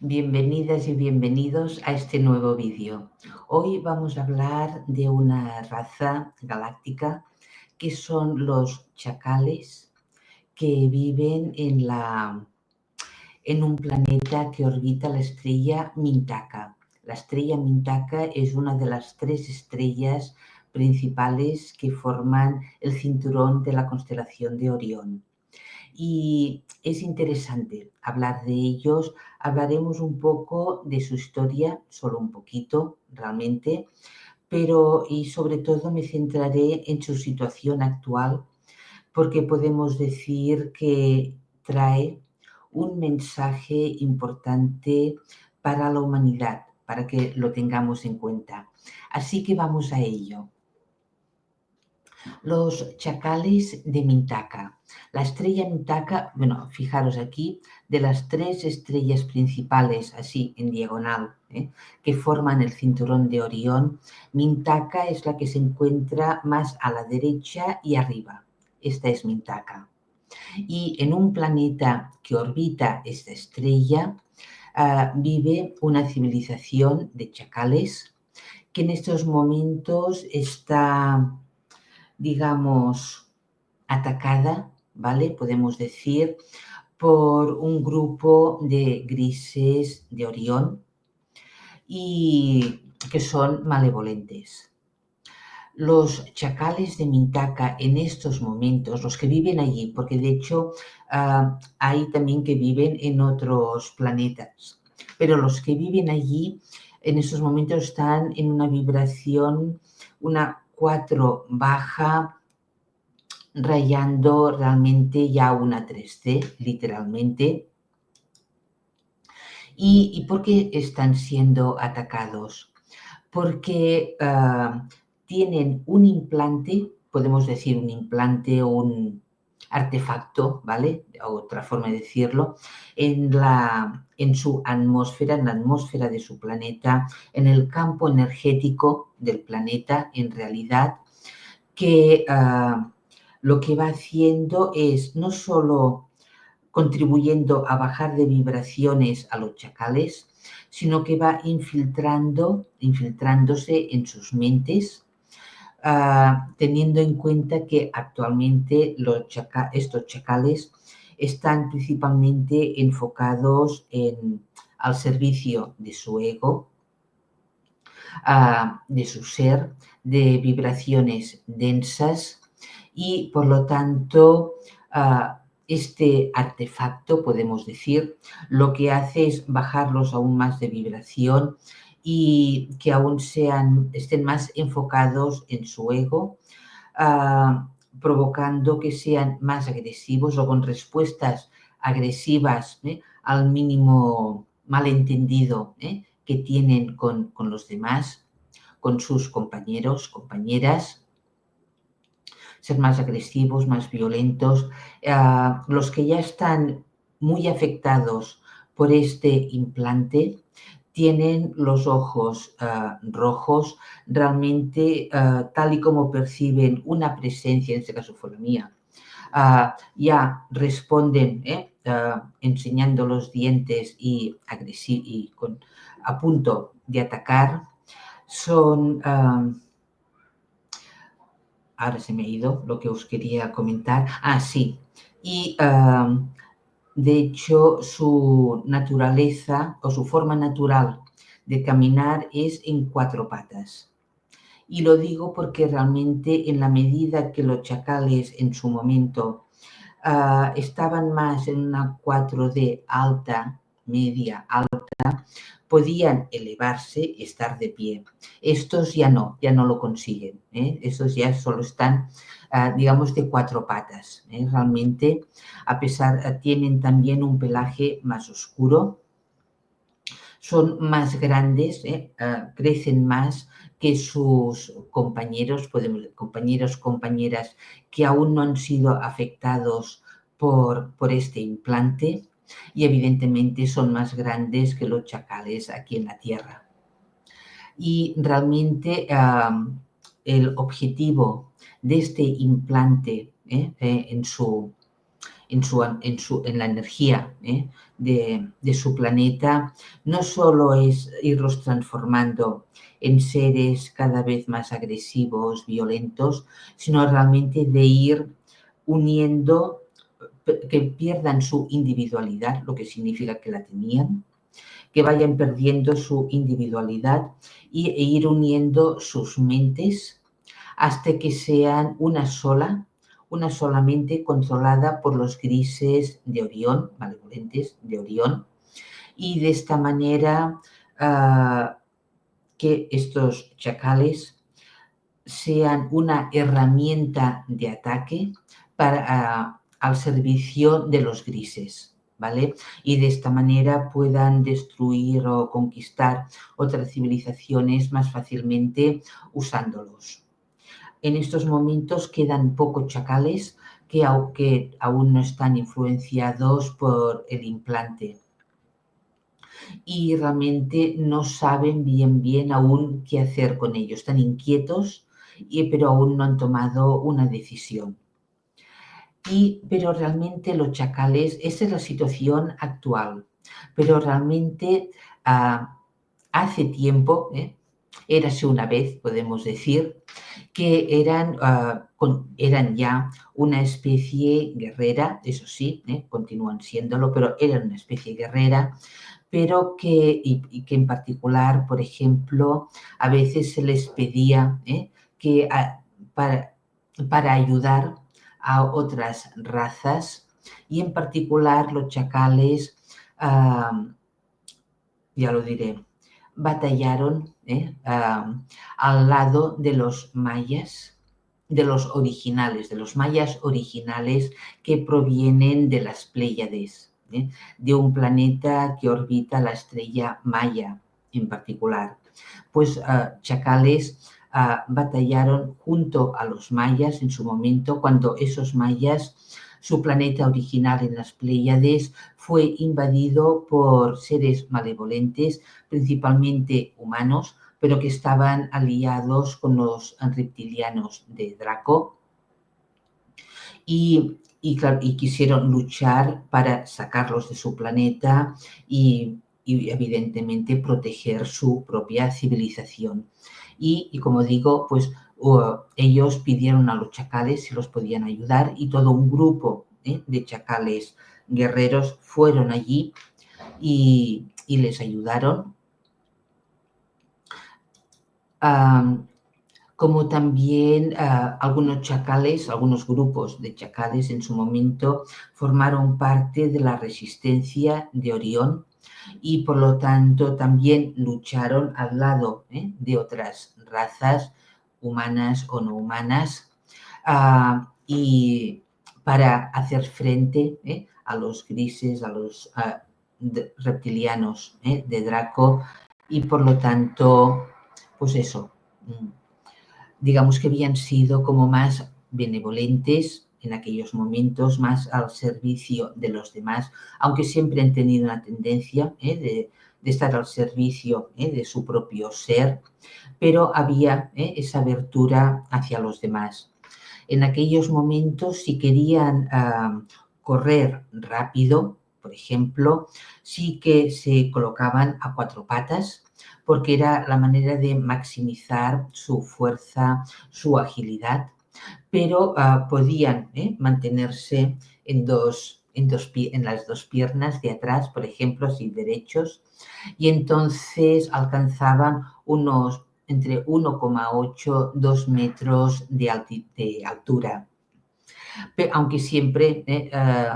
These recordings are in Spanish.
Bienvenidas y bienvenidos a este nuevo vídeo. Hoy vamos a hablar de una raza galáctica que son los chacales que viven en un planeta que orbita la estrella Mintaka. La estrella Mintaka es una de las 3 estrellas principales que forman el cinturón de la constelación de Orión. Y es interesante hablar de ellos. Hablaremos un poco de su historia, solo un poquito realmente, pero y sobre todo me centraré en su situación actual, porque podemos decir que trae un mensaje importante para la humanidad, para que lo tengamos en cuenta. Así que vamos a ello. Los chacales de Mintaka. La estrella Mintaka, bueno, fijaros aquí, de las 3 estrellas principales, así en diagonal, que forman el cinturón de Orión, Mintaka es la que se encuentra más a la derecha y arriba. Esta es Mintaka. Y en un planeta que orbita esta estrella, vive una civilización de chacales que en estos momentos está, digamos, atacada, ¿vale? Podemos decir, por un grupo de grises de Orión y que son malevolentes. Los chacales de Mintaka en estos momentos, los que viven allí, porque de hecho hay también que viven en otros planetas, pero los que viven allí en estos momentos están en una vibración, una 4 baja, rayando realmente ya una 3D, literalmente. ¿Y por qué están siendo atacados? Porque tienen un implante, podemos decir un implante o un artefacto, ¿vale? Otra forma de decirlo, en su atmósfera, en la atmósfera de su planeta, en el campo energético del planeta, en realidad, que lo que va haciendo es no solo contribuyendo a bajar de vibraciones a los chacales, sino que va infiltrándose en sus mentes, teniendo en cuenta que actualmente estos chacales están principalmente enfocados al servicio de su ego, de su ser, de vibraciones densas y, por lo tanto, este artefacto, podemos decir, lo que hace es bajarlos aún más de vibración y que aún estén más enfocados en su ego, provocando que sean más agresivos o con respuestas agresivas al mínimo malentendido que tienen con los demás, con sus compañeros, compañeras, ser más agresivos, más violentos. Los que ya están muy afectados por este implante tienen los ojos rojos, realmente tal y como perciben una presencia, en este caso fue la mía, ya responden enseñando los dientes y a punto de atacar. Son, ahora se me ha ido lo que os quería comentar. Sí, y de hecho su naturaleza o su forma natural de caminar es en 4 patas. Y lo digo porque realmente en la medida que los chacales en su momento estaban más en una 4D alta, media, alta, podían elevarse, estar de pie. Estos ya no lo consiguen. Estos ya solo están, digamos, de 4 patas. Realmente, tienen también un pelaje más oscuro, son más grandes, crecen más que sus compañeros, compañeras que aún no han sido afectados por este implante y evidentemente son más grandes que los chacales aquí en la Tierra. Y realmente el objetivo de este implante en la energía de su planeta no solo es irlos transformando en seres cada vez más agresivos, violentos, sino realmente de ir uniendo, que pierdan su individualidad, lo que significa que la tenían, que vayan perdiendo su individualidad e ir uniendo sus mentes hasta que sean una solamente controlada por los grises de Orión, malevolentes de Orión, y de esta manera que estos chacales sean una herramienta de ataque al servicio de los grises, ¿vale? Y de esta manera puedan destruir o conquistar otras civilizaciones más fácilmente usándolos. En estos momentos quedan pocos chacales que aún no están influenciados por el implante y realmente no saben bien aún qué hacer con ellos. Están inquietos, pero aún no han tomado una decisión. Pero realmente los chacales, esa es la situación actual, pero realmente hace tiempo, érase una vez, podemos decir, que eran ya una especie guerrera, eso sí, continúan siéndolo, pero eran una especie guerrera, pero y que en particular, por ejemplo, a veces se les pedía que para ayudar a otras razas y en particular los chacales, ya lo diré, batallaron al lado de los mayas, de los mayas originales que provienen de las Pléyades, de un planeta que orbita la estrella Maya en particular. Pues chacales batallaron junto a los mayas en su momento, cuando esos mayas, su planeta original en las Pléyades, fue invadido por seres malevolentes, principalmente humanos, pero que estaban aliados con los reptilianos de Draco y quisieron luchar para sacarlos de su planeta y evidentemente proteger su propia civilización. Y como digo, pues ellos pidieron a los chacales si los podían ayudar y todo un grupo de chacales guerreros fueron allí y les ayudaron. Como también algunos chacales, algunos grupos de chacales en su momento formaron parte de la resistencia de Orión y por lo tanto también lucharon al lado de otras razas humanas o no humanas y para hacer frente a los grises, a los reptilianos de Draco y por lo tanto, pues eso, digamos que habían sido como más benevolentes en aquellos momentos, más al servicio de los demás, aunque siempre han tenido una tendencia de estar al servicio de su propio ser, pero había esa abertura hacia los demás. En aquellos momentos, si querían correr rápido, por ejemplo, sí que se colocaban a cuatro patas, porque era la manera de maximizar su fuerza, su agilidad, pero podían mantenerse en las dos piernas de atrás, por ejemplo, así derechos, y entonces alcanzaban entre 1,8 y 2 metros de altura. Aunque siempre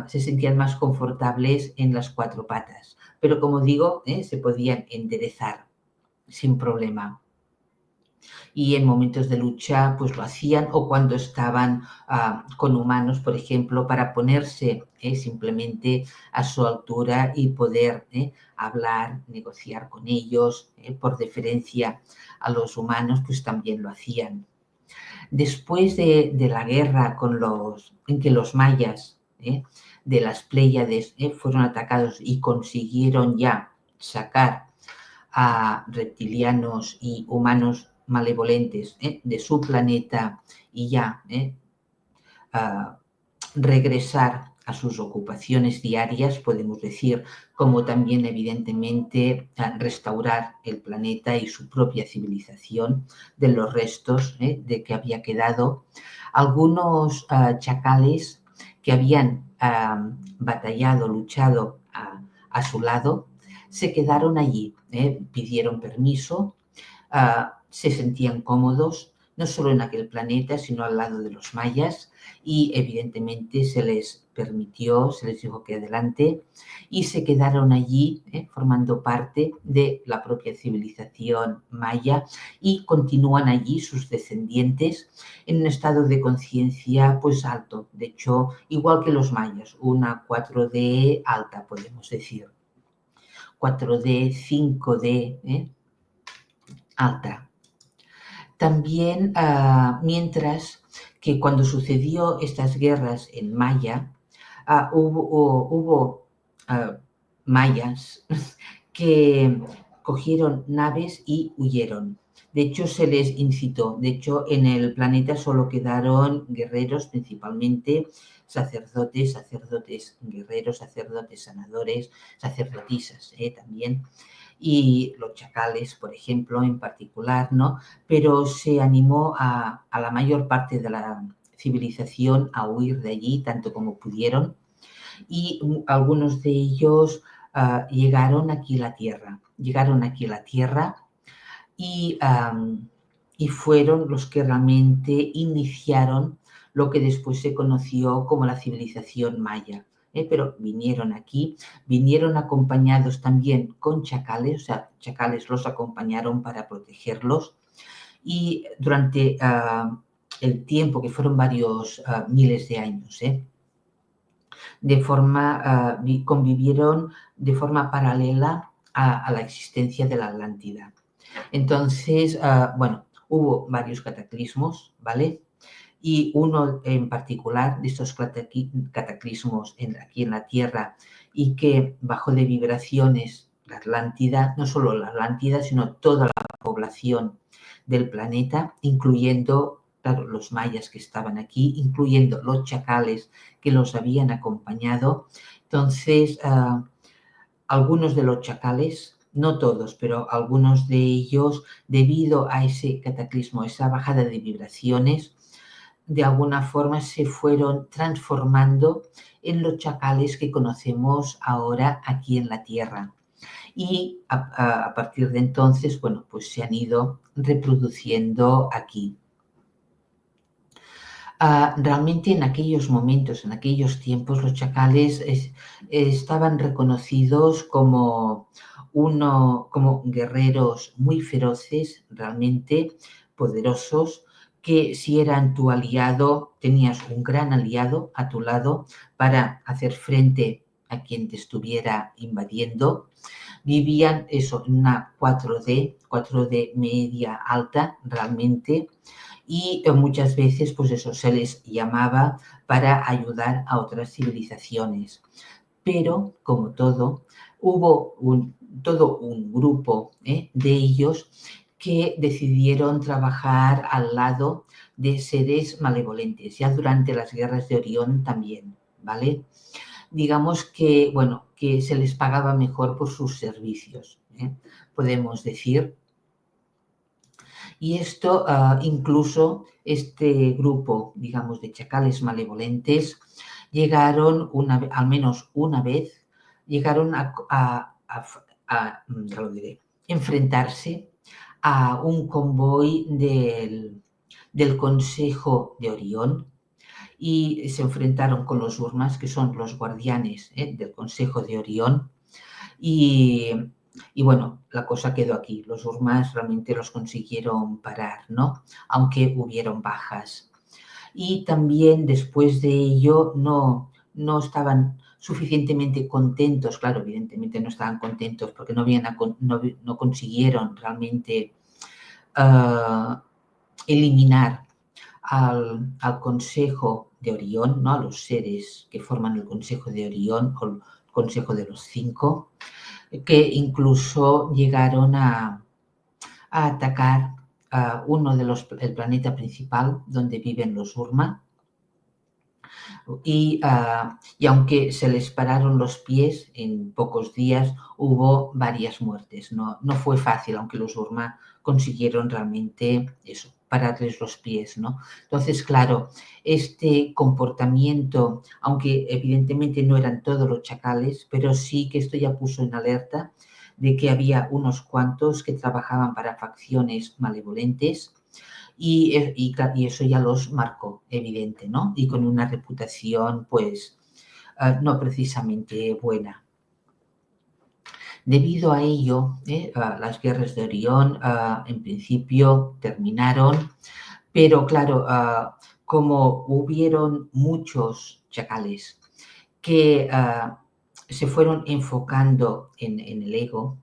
se sentían más confortables en las cuatro patas. Pero como digo, se podían enderezar sin problema. Y en momentos de lucha pues lo hacían o cuando estaban con humanos, por ejemplo, para ponerse simplemente a su altura y poder hablar, negociar con ellos por deferencia a los humanos, pues también lo hacían. Después de la guerra en que los mayas de las Pléyades fueron atacados y consiguieron ya sacar a reptilianos y humanos malevolentes de su planeta y ya regresar a sus ocupaciones diarias, podemos decir, como también evidentemente restaurar el planeta y su propia civilización de los restos de que había quedado. Algunos chacales que habían batallado, luchado a su lado, se quedaron allí, pidieron permiso, se sentían cómodos, no solo en aquel planeta, sino al lado de los mayas, y evidentemente se les permitió, se les dijo que adelante, y se quedaron allí formando parte de la propia civilización maya, y continúan allí sus descendientes en un estado de conciencia pues alto, de hecho igual que los mayas, una 4D alta podemos decir, 4D, 5D alta. También, mientras que cuando sucedió estas guerras en Maya, hubo mayas que cogieron naves y huyeron. De hecho, se les incitó. De hecho, en el planeta solo quedaron guerreros, principalmente sacerdotes, sacerdotes guerreros, sacerdotes sanadores, sacerdotisas también, y los chacales, por ejemplo, en particular, ¿no? Pero se animó a la mayor parte de la civilización a huir de allí tanto como pudieron, y algunos de ellos llegaron aquí a la Tierra y, y fueron los que realmente iniciaron lo que después se conoció como la civilización maya. Pero vinieron aquí, vinieron acompañados también con chacales, o sea, chacales los acompañaron para protegerlos, y durante el tiempo, que fueron varios miles de años, convivieron de forma paralela a la existencia de la Atlántida. Entonces, bueno, hubo varios cataclismos, ¿vale? Y uno en particular de estos cataclismos aquí en la Tierra, y que bajó de vibraciones la Atlántida, no solo la Atlántida, sino toda la población del planeta, incluyendo, claro, los mayas que estaban aquí, incluyendo los chacales que los habían acompañado. Entonces, algunos de los chacales, no todos, pero algunos de ellos, debido a ese cataclismo, esa bajada de vibraciones, de alguna forma se fueron transformando en los chacales que conocemos ahora aquí en la Tierra. Y a partir de entonces, bueno, pues se han ido reproduciendo aquí. Realmente en aquellos momentos, en aquellos tiempos, los chacales estaban reconocidos como guerreros muy feroces, realmente poderosos, que si eran tu aliado, tenías un gran aliado a tu lado para hacer frente a quien te estuviera invadiendo. Vivían eso en una 4D media alta realmente, y muchas veces pues eso se les llamaba para ayudar a otras civilizaciones. Pero, como todo, hubo todo un grupo de ellos que decidieron trabajar al lado de seres malevolentes, ya durante las guerras de Orión también, ¿vale? Digamos que, bueno, que se les pagaba mejor por sus servicios, podemos decir. Y esto, incluso este grupo, digamos, de chacales malevolentes, llegaron al menos una vez, llegaron ya lo diré, enfrentarse a un convoy del Consejo de Orión, y se enfrentaron con los Urmas, que son los guardianes del Consejo de Orión, y, bueno, la cosa quedó aquí. Los Urmas realmente los consiguieron parar, ¿no? Aunque hubieron bajas. Y también después de ello no estaban suficientemente contentos, claro, evidentemente no estaban contentos porque no consiguieron realmente eliminar al Consejo de Orión, ¿no? A los seres que forman el Consejo de Orión, o el Consejo de los Cinco, que incluso llegaron a atacar el planeta principal donde viven los Urma, Y aunque se les pararon los pies, en pocos días hubo varias muertes. No fue fácil, aunque los Urma consiguieron realmente eso, pararles los pies, ¿no? Entonces, claro, este comportamiento, aunque evidentemente no eran todos los chacales, pero sí que esto ya puso en alerta de que había unos cuantos que trabajaban para facciones malevolentes y eso ya los marcó, evidente, ¿no? Y con una reputación, pues, no precisamente buena. Debido a ello, las guerras de Orión en principio terminaron, pero claro, como hubieron muchos chacales que se fueron enfocando en el ego,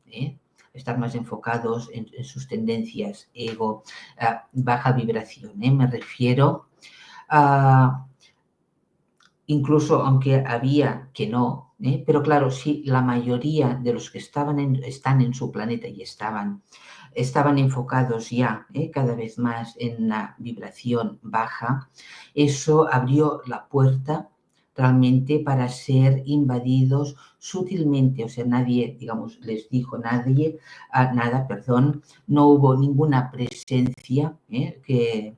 estar más enfocados en sus tendencias, ego, baja vibración, me refiero a incluso aunque había que no, pero claro, sí, la mayoría de los que están en su planeta y estaban enfocados ya cada vez más en la vibración baja, eso abrió la puerta realmente para ser invadidos sutilmente, o sea, nadie, digamos, les dijo nada, perdón, no hubo ninguna presencia que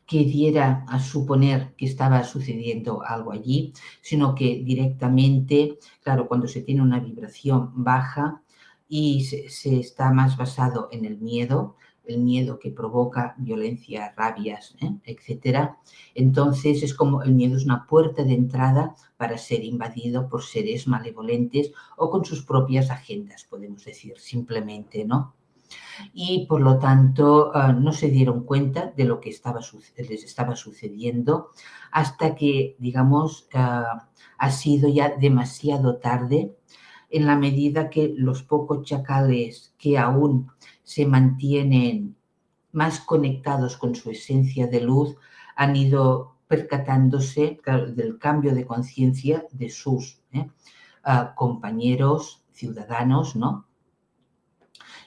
diera a suponer que estaba sucediendo algo allí, sino que directamente, claro, cuando se tiene una vibración baja y se está más basado en el miedo que provoca violencia, rabias, etcétera. Entonces es como el miedo es una puerta de entrada para ser invadido por seres malevolentes o con sus propias agendas, podemos decir, simplemente, ¿no? Y por lo tanto no se dieron cuenta de lo que les estaba sucediendo hasta que, digamos, ha sido ya demasiado tarde en la medida que los pocos chacales que aún se mantienen más conectados con su esencia de luz han ido percatándose del cambio de conciencia de sus compañeros ciudadanos, ¿no?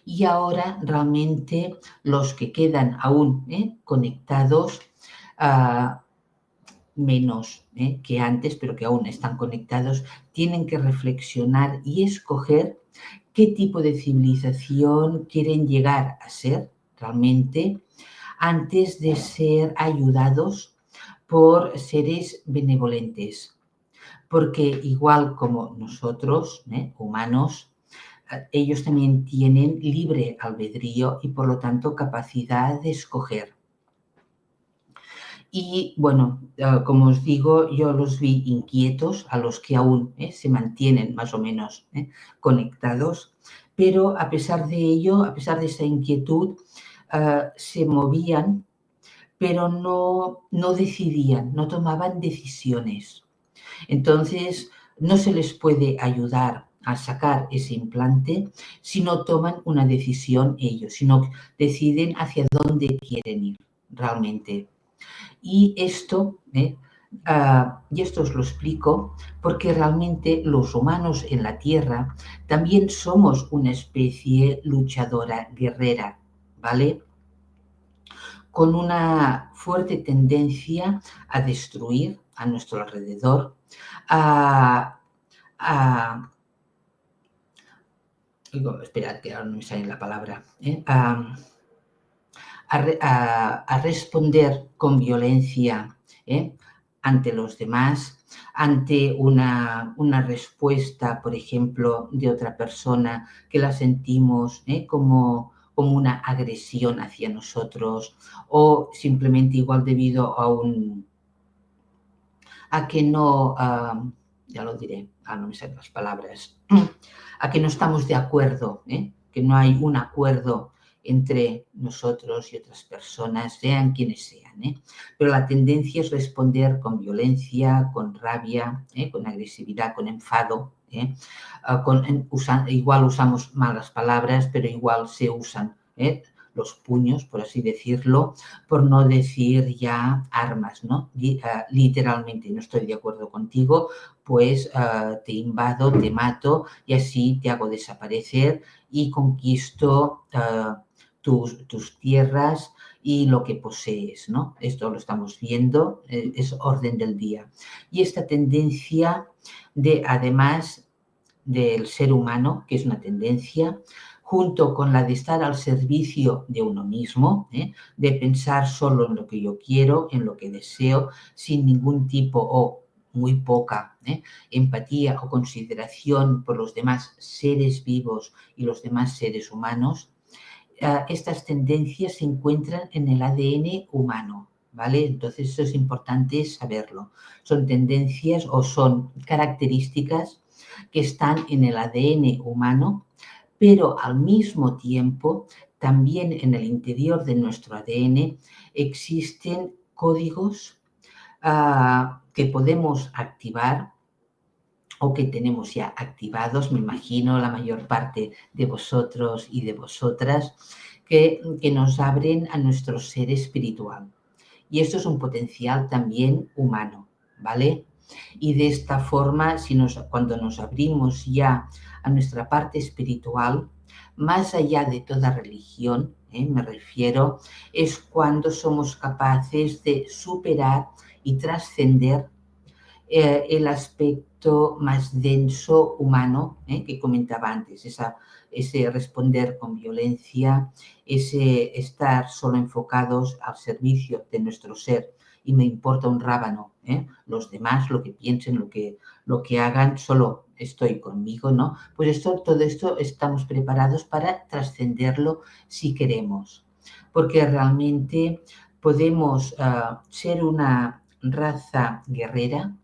Y ahora realmente los que quedan aún conectados, menos que antes, pero que aún están conectados, tienen que reflexionar y escoger qué tipo de civilización quieren llegar a ser realmente antes de ser ayudados por seres benevolentes. Porque igual como nosotros, humanos, ellos también tienen libre albedrío y por lo tanto capacidad de escoger. Y bueno, como os digo, yo los vi inquietos, a los que aún se mantienen más o menos conectados, pero a pesar de ello, a pesar de esa inquietud, se movían, pero no decidían, no tomaban decisiones. Entonces, no se les puede ayudar a sacar ese implante si no toman una decisión ellos, sino deciden hacia dónde quieren ir realmente. Y esto os lo explico porque realmente los humanos en la Tierra también somos una especie luchadora, guerrera, ¿vale? Con una fuerte tendencia a destruir a nuestro alrededor, esperad que ahora no me sale la palabra, a responder con violencia ante los demás, ante una respuesta, por ejemplo, de otra persona que la sentimos como una agresión hacia nosotros o simplemente igual debido a que no, ya lo diré, no me salen las palabras, a que no estamos de acuerdo, que no hay un acuerdo entre nosotros y otras personas, sean quienes sean. Pero la tendencia es responder con violencia, con rabia, con agresividad, con enfado. Igual usamos malas palabras, pero igual se usan los puños, por así decirlo, por no decir ya armas, ¿no? Literalmente, no estoy de acuerdo contigo, pues te invado, te mato y así te hago desaparecer y conquisto tus tierras y lo que posees, ¿no? Esto lo estamos viendo, es orden del día. Y esta tendencia además del ser humano, que es una tendencia, junto con la de estar al servicio de uno mismo, de pensar solo en lo que yo quiero, en lo que deseo, sin ningún tipo o muy poca empatía o consideración por los demás seres vivos y los demás seres humanos. Estas tendencias se encuentran en el ADN humano, ¿vale? Entonces eso es importante saberlo. Son tendencias o son características que están en el ADN humano, pero al mismo tiempo también en el interior de nuestro ADN existen códigos que podemos activar o que tenemos ya activados, me imagino la mayor parte de vosotros y de vosotras, que nos abren a nuestro ser espiritual. Y esto es un potencial también humano, ¿vale? Y de esta forma, cuando nos abrimos ya a nuestra parte espiritual, más allá de toda religión, me refiero, es cuando somos capaces de superar y trascender el aspecto más denso humano que comentaba antes, ese responder con violencia, ese estar solo enfocados al servicio de nuestro ser y me importa un rábano, los demás, lo que piensen, lo que hagan, solo estoy conmigo, ¿no? Pues todo esto estamos preparados para trascenderlo si queremos, porque realmente podemos ser una raza guerrera.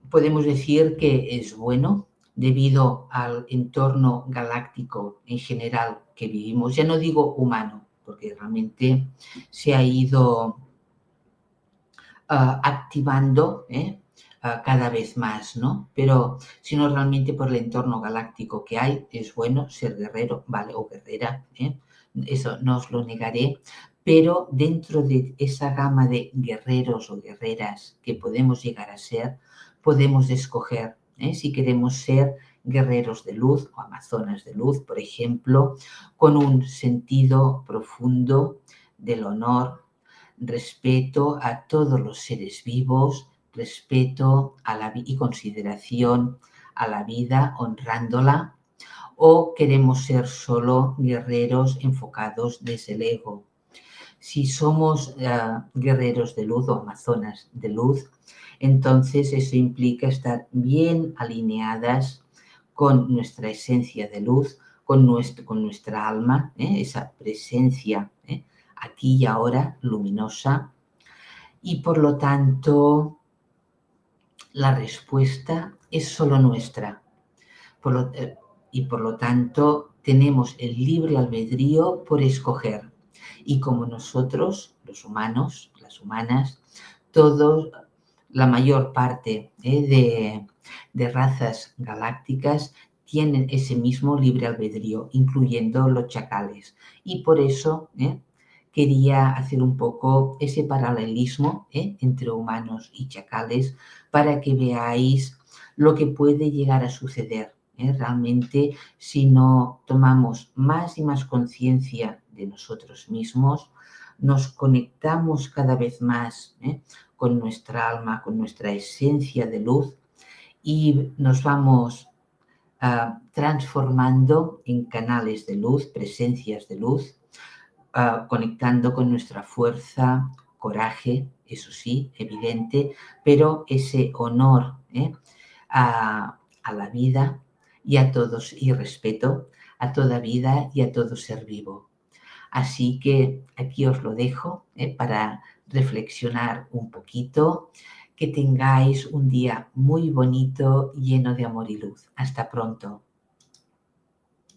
Podemos decir que es bueno debido al entorno galáctico en general que vivimos. Ya no digo humano, porque realmente se ha ido activando cada vez más, ¿no? Pero sino realmente por el entorno galáctico que hay, es bueno ser guerrero, ¿vale? O guerrera, eso no os lo negaré, pero dentro de esa gama de guerreros o guerreras que podemos llegar a ser, podemos escoger si queremos ser guerreros de luz o amazonas de luz, por ejemplo, con un sentido profundo del honor, respeto a todos los seres vivos, respeto y consideración a la vida, honrándola, o queremos ser solo guerreros enfocados desde el ego. Si somos guerreros de luz o amazonas de luz, entonces eso implica estar bien alineadas con nuestra esencia de luz, con nuestra alma, esa presencia aquí y ahora luminosa, y por lo tanto la respuesta es solo nuestra. Y por lo tanto tenemos el libre albedrío por escoger. Y como nosotros, los humanos, las humanas, todos, la mayor parte de razas galácticas tienen ese mismo libre albedrío, incluyendo los chacales. Y por eso quería hacer un poco ese paralelismo entre humanos y chacales para que veáis lo que puede llegar a suceder. Realmente, si no tomamos más y más conciencia de nosotros mismos, nos conectamos cada vez más con nuestra alma, con nuestra esencia de luz y nos vamos transformando en canales de luz, presencias de luz, conectando con nuestra fuerza, coraje, eso sí, evidente, pero ese honor a la vida y a todos, y respeto a toda vida y a todo ser vivo. Así que aquí os lo dejo para reflexionar un poquito. Que tengáis un día muy bonito, lleno de amor y luz. Hasta pronto.